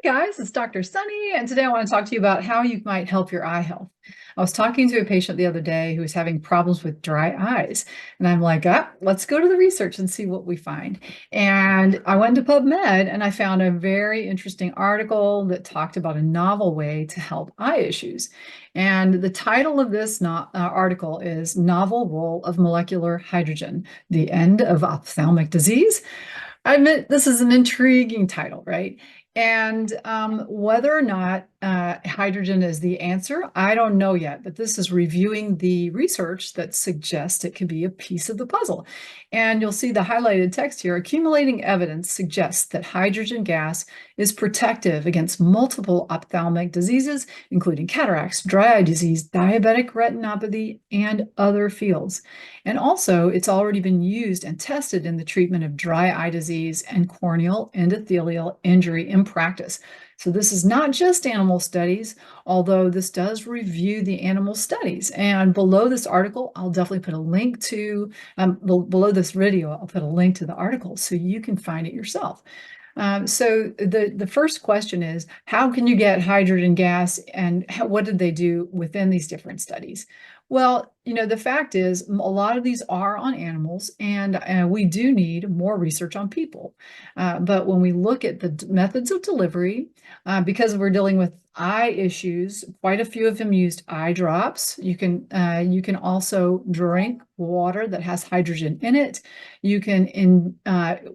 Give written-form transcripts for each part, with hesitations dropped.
Hey guys, it's Dr. Sunny, and today I want to talk to you about how you might help your eye health. I was talking to a patient the other day who was having problems with dry eyes, and I'm like, let's go to the research and see what we find. And I went to PubMed and I found a very interesting article that talked about a novel way to help eye issues. And the title of this article is Novel Role of Molecular Hydrogen, the End of Ophthalmic Disease. I admit this is an intriguing title, right? And whether or not hydrogen is the answer, I don't know yet, but this is reviewing the research that suggests it could be a piece of the puzzle. And you'll see the highlighted text here. Accumulating evidence suggests that hydrogen gas is protective against multiple ophthalmic diseases, including cataracts, dry eye disease, diabetic retinopathy, and other fields. And also, it's already been used and tested in the treatment of dry eye disease and corneal endothelial injury in practice. So this is not just animal studies, although this does review the animal studies. And below this article, I'll definitely put a link to, below this video, I'll put a link to the article so you can find it yourself. So the first question is, how can you get hydrogen gas, and what did they do within these different studies? Well, the fact is a lot of these are on animals, and we do need more research on people. But when we look at the methods of delivery, because we're dealing with eye issues, quite a few of them used eye drops. You can also drink water that has hydrogen in it. You can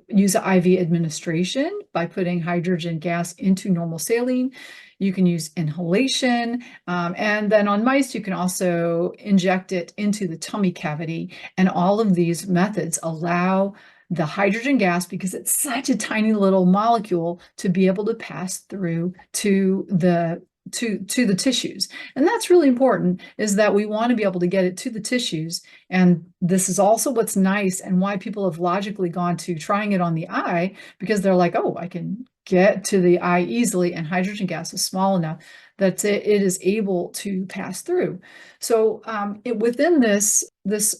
use IV administration by putting hydrogen gas into normal saline. You can use inhalation. And then on mice, you can also inject it into the tummy cavity. And all of these methods allow the hydrogen gas, because it's such a tiny little molecule, to be able to pass through to the tissues. And that's really important, is that we want to be able to get it to the tissues. And this is also what's nice and why people have logically gone to trying it on the eye, because they're like, oh, I can get to the eye easily, and hydrogen gas is small enough that it is able to pass through. So within this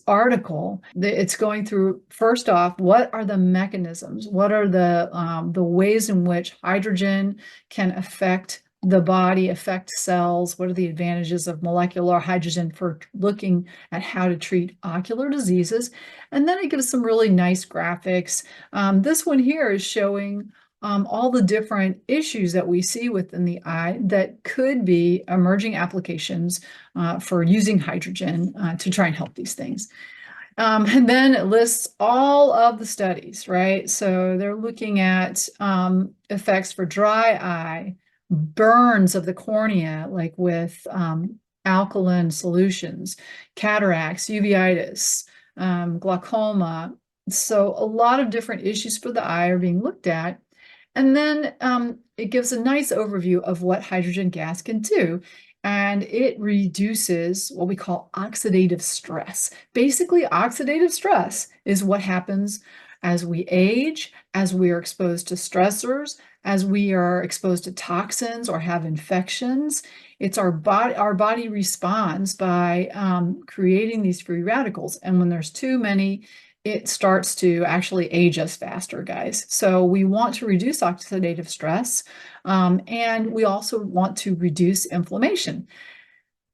article, it's going through, first off, what are the mechanisms? What are the ways in which hydrogen can affect the body, affect cells? What are the advantages of molecular hydrogen for looking at how to treat ocular diseases? And then it gives some really nice graphics. This one here is showing all the different issues that we see within the eye that could be emerging applications for using hydrogen to try and help these things. And then it lists all of the studies, right? So they're looking at effects for dry eye, burns of the cornea, like with alkaline solutions, cataracts, uveitis, glaucoma. So a lot of different issues for the eye are being looked at. And then it gives a nice overview of what hydrogen gas can do. And it reduces what we call oxidative stress. Basically, oxidative stress is what happens as we age, as we are exposed to stressors, as we are exposed to toxins or have infections. It's our body responds by creating these free radicals. And when there's too many, it starts to actually age us faster, guys. So we want to reduce oxidative stress, and we also want to reduce inflammation.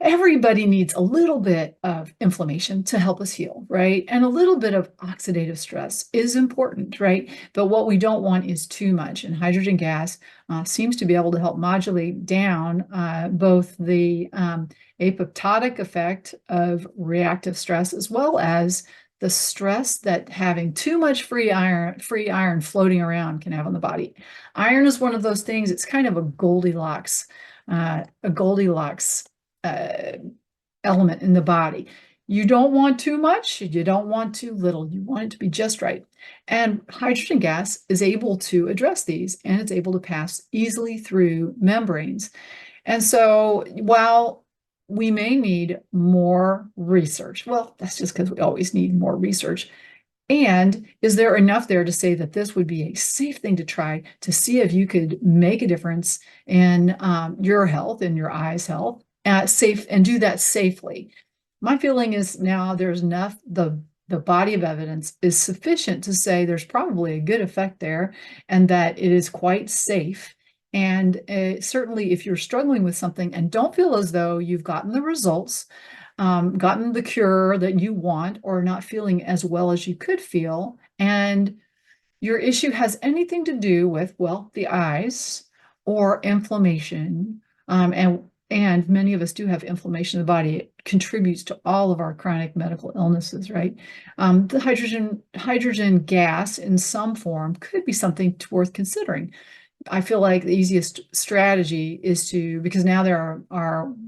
Everybody needs a little bit of inflammation to help us heal, right? And a little bit of oxidative stress is important, right? But what we don't want is too much. And hydrogen gas seems to be able to help modulate down both the apoptotic effect of reactive stress, as well as the stress that having too much free iron floating around can have on the body. Iron is one of those things. It's kind of a Goldilocks element in the body. You don't want too much, you don't want too little, you want it to be just right. And hydrogen gas is able to address these, and it's able to pass easily through membranes. And so while we may need more research, well, that's just because we always need more research. And is there enough there to say that this would be a safe thing to try to see if you could make a difference in your health, in your eyes' health, safe, and do that safely? My feeling is now there's enough, the body of evidence is sufficient to say there's probably a good effect there, and that it is quite safe. And certainly, if you're struggling with something and don't feel as though you've gotten the results, gotten the cure that you want, or not feeling as well as you could feel, and your issue has anything to do with, well, the eyes or inflammation, and many of us do have inflammation in the body. It contributes to all of our chronic medical illnesses, right? The hydrogen gas in some form could be something worth considering. I feel like the easiest strategy is to, because now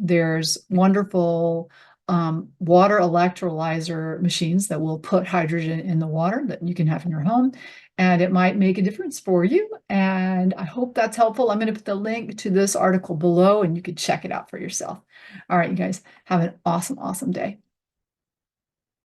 there's wonderful water electrolyzer machines that will put hydrogen in the water that you can have in your home, and it might make a difference for you. And I hope that's helpful. I'm going to put the link to this article below, and you can check it out for yourself. All right, you guys, have an awesome, awesome day.